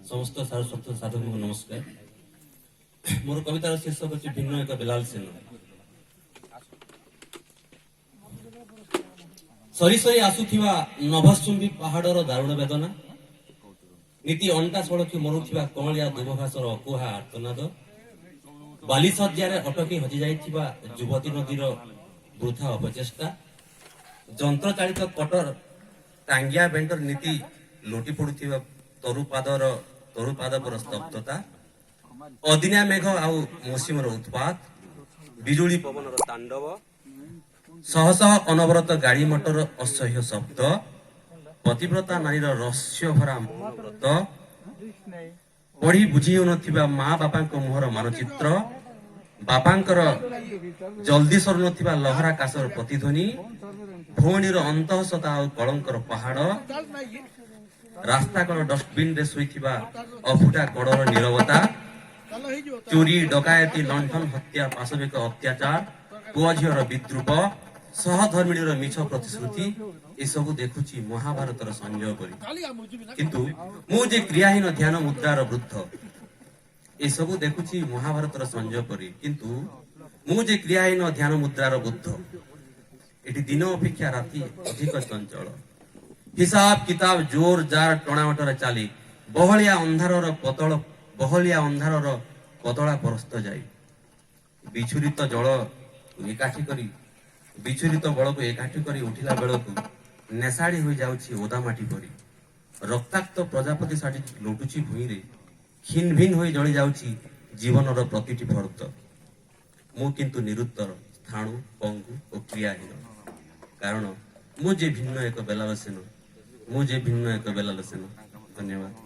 समस्त साधु को नमस्कार। मोर कवितार शीर्षक होची भिन्न एक बेलाल सेन। सरी सरी आसुथिबा नभश्चुंबी पहाड़र दारुण वेदना, नीति अंटा सड़की मरुथिबा कमलिया दुबघासर अकुहा आर्तनाद, बालिसज्जारे अटकी हजि जाइथिबा युवती नदीर वृथा अपचेष्टा, जंत्र चालित कटर टांगिया बेंटर नीति लोटी पड़ुथिबा तरुपादपर स्तब्धता, अदिनिया मेघ आउ मौसुमर उत्पात, बिजुली पवनर तांडव, शह शह अनवरत गाड़ी मटर असह्य शब्द, पतिव्रता नारीर रहस्य भरा मनोव्रत, पढ़ी बुझी होनथिबा माँ बापांक मुहर मानचित्र, बापांकर जल्दी सरुनथिबा लहरा काशर प्रतिध्वनि, भौणीर अंतःसता आउ कलंकर पहाड़, रास्ता कड़ डस्टबिन रे शुईथिबा अफुटा कड़र नीरवता, चोरी डकायती लंठन हत्या पाशविक अत्याचार, पुआ झीर विद्रूप, सहधर्मिणीर मिछ प्रतिश्रुति ए सबु देखुची महाभारतर संजय परी। किंतु मु जे क्रियाहीन ध्यान मुद्रार वृद्ध ए सबु देखुची महाभारतर संजय परी। किंतु मु जे क्रियाहीन ध्यान मुद्रार बुद्ध एटी दिन अपेक्षा राति अधिक चंचल, हिसाब किताब जोर जार टणावटर चाली बहलिया अंधारर पतला परस्त जाई, बिछुरित जल एकाठी करी बिछुरित बल को एकाठी करी उठिला बेलकु नेसाड़ी हो जाउछि ओदा माटी परी, रक्ताक्त प्रजापति साडी लोटुछि भूई रे, खिन भिन होई जळी जाउछि जीवनर प्रतिटी फर्त। मु किंतु निरुत्तर, स्थाणु, पंगु और क्रियाहीन, कारण मु जे भिन्न एक बेलाल सेन। धन्यवाद।